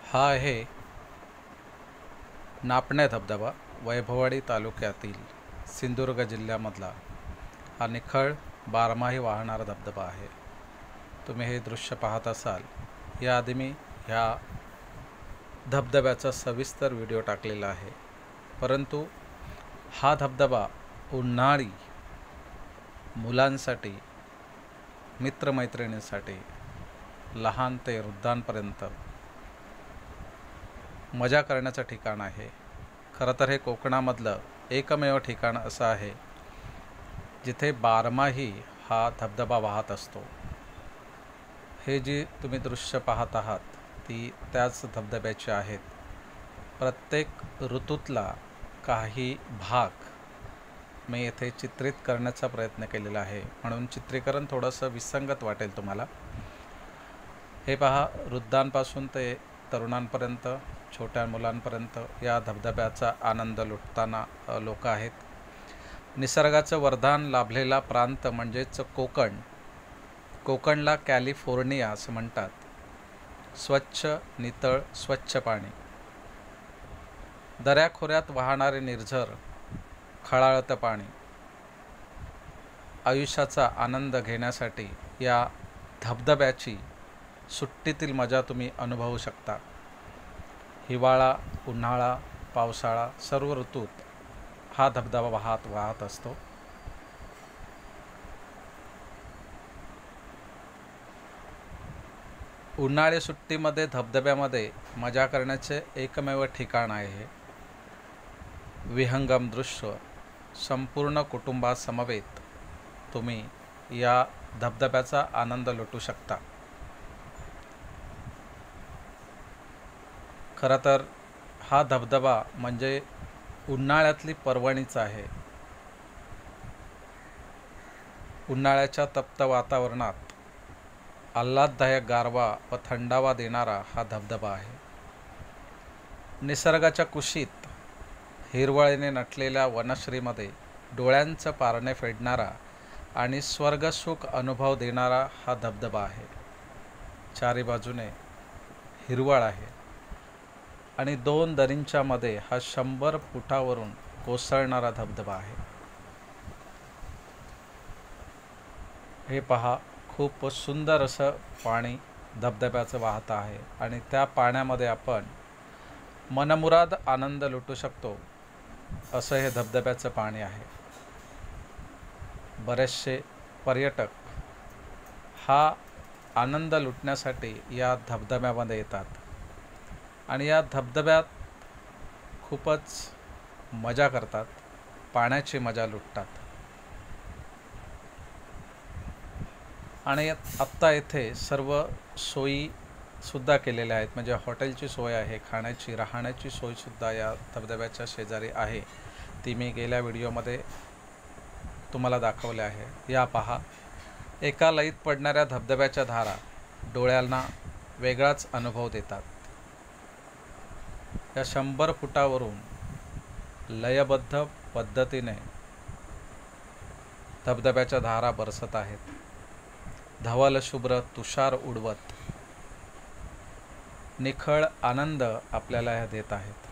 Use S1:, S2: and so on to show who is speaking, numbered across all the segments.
S1: हा आहे नापणे धबधबा, वैभववाडी तालुक्यातील सिंधुदुर्ग जिल्ह्यामधला हा निखळ बारमाही वाहणारा धबधबा आहे। तुम्ही हे दृश्य पाहत असाल। याआधी मी ह्या धबधब्याचा सविस्तर व्हिडिओ टाकलेला आहे, परंतु हा धबधबा उन्हाळी मुलांसाठी, मित्रमैत्रिणींसाठी, लहान ते वृद्धांपर्यंत मजा करण्याचं ठिकाण आहे। खरं तर हे कोकणामधलं एकमेव ठिकाण असं आहे जिथे बारमाही हा धबधबा वाहत असतो। हे जी तुम्ही दृश्य पाहत आहात ती त्याच धबधब्याची आहेत। प्रत्येक ऋतूतला काही भाग मी येथे चित्रित करण्याचा प्रयत्न केलेला आहे, म्हणून चित्रीकरण थोडंसं विसंगत वाटेल तुम्हाला। हे पहा, वृद्धांपासून ते तरुणांपर्यंत, छोट्या मुलांपर्यंत या धबधब्याचा आनंद लुटताना लोक आहेत। निसर्गाचं वरदान लाभलेला प्रांत म्हणजेच कोकण। कोकणला कॅलिफोर्निया असं म्हणतात। स्वच्छ नितळ स्वच्छ पाणी, दऱ्याखोऱ्यात वाहणारे निर्झर खळाळतं पाणी। आयुष्याचा आनंद घेण्यासाठी या धबधब्याची सुट्टीतील मजा तुम्ही अनुभवू शकता। हिवाळा, उन्हाळा, पावसाळा सर्व ऋतूत हा धबधबा वाहत असतो। उन्हाळी सुट्टीमध्ये धबधब्यामध्ये मजा करण्याचे एकमेव ठिकाण आहे हे। विहंगम दृश्य संपूर्ण कुटुंबासमवेत तुम्ही या धबधब्याचा आनंद लुटू शकता। खरं तर हा धबधबा म्हणजे उन्हाळ्यातली पर्वणीच आहे। उन्हाळ्याच्या तप्त वातावरणात आल्हाददायक गारवा व थंडावा देणारा हा धबधबा आहे। निसर्गाच्या कुशीत हिरवळीने नटलेल्या वनश्रीमध्ये डोळ्यांचं पारणे फेडणारा आणि स्वर्गसुख अनुभव देणारा हा धबधबा आहे। चारी बाजूने हिरवळ आहे आणि दोन दरींच्या मध्ये हा 100 फुटावरून कोसळणारा धबधबा आहे। हे पहा, खूप सुंदर असं पाणी धबधब्याचं वाहत आहे आणि त्या पाण्यामध्ये आपण मनमुराद आनंद लुटू शकतो असं हे धबधब्याचं पाणी आहे। बरेचसे पर्यटक हा आनंद लुटण्यासाठी या धबधब्यामध्ये येतात आणि या धबधब्यात खूपच मजा करतात, पाण्याची मजा लुटतात। आणि आत्ता येथे सर्व सोयीसुद्धा केलेल्या आहेत, म्हणजे हॉटेलची सोय आहे, खाण्याची राहण्याची सोयसुद्धा या धबधब्याच्या शेजारी आहे। ती मी गेल्या व्हिडिओमध्ये तुम्हाला दाखवले आहे। या पहा, एका लयीत पडणाऱ्या धबधब्याच्या धारा डोळ्यांना वेगळाच अनुभव देतात। या 100 फुटावरून लयबद्ध पद्धतीने धबधब्याच्या धारा बरसत आहेत। धवल शुभ्र तुषार उडवत निखळ आनंद आपल्याला ह्या देत आहेत।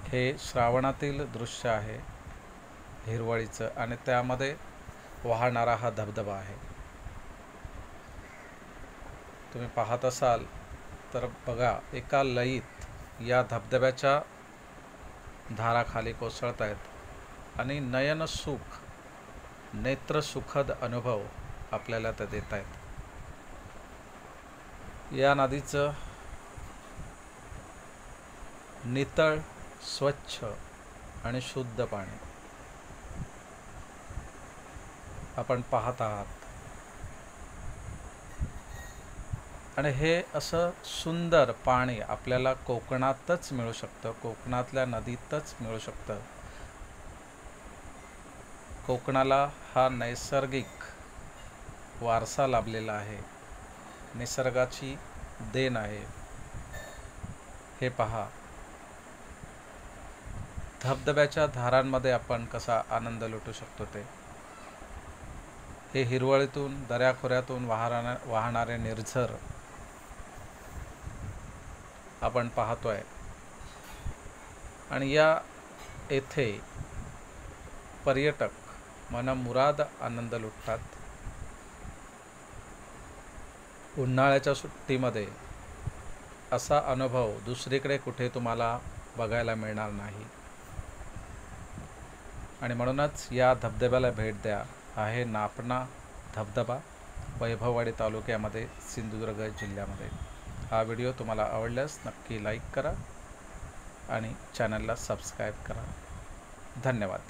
S1: हे श्रावणातील दृश्य आहे हिरवळीचं आणि त्यामध्ये वाहणारा हा धबधबा आहे। तुम्ही पाहत असाल तर बघा, एका लयीत या धबधब्याच्या धारा खाली कोसळत आहेत आणि नयनसुख, नेत्रसुखद अनुभव आपल्याला ते देत आहेत। या नदीचं नितळ स्वच्छ आणि शुद्ध पाणी आपण पाहत आहात आणि हे असं सुंदर पाणी आपल्याला कोकणातच मिळू शकतं, कोकणातल्या नदीतच मिळू शकतं। कोकणाला हा नैसर्गिक वारसा लाभलेला आहे, निसर्गाची देण आहे। हे पहा, धबधब्याच्या धारांमध्ये आपण कसा आनंद लुटू शकतो ते। हे हिरवळीतून, दऱ्याखोऱ्यातून वाहणारे निर्झर आपण पाहतोय आणि या येथे पर्यटक मनमुराद आनंद लुटतात. उन्हाळ्याच्या सुट्टीमध्ये असा अनुभव दुसरीकडे कुठे तुम्हाला बघायला मिळणार नाही आणि म्हणूनच या धबधब्याला भेट द्या. आहे नापणा धबधबा, वैभववाडी तालुक्यामध्ये, सिंधुदुर्ग जिल्ह्यामध्ये. हा व्हिडिओ तुम्हाला आवडल्यास नक्की लाईक करा आणि चॅनलला सबस्क्राईब करा. धन्यवाद.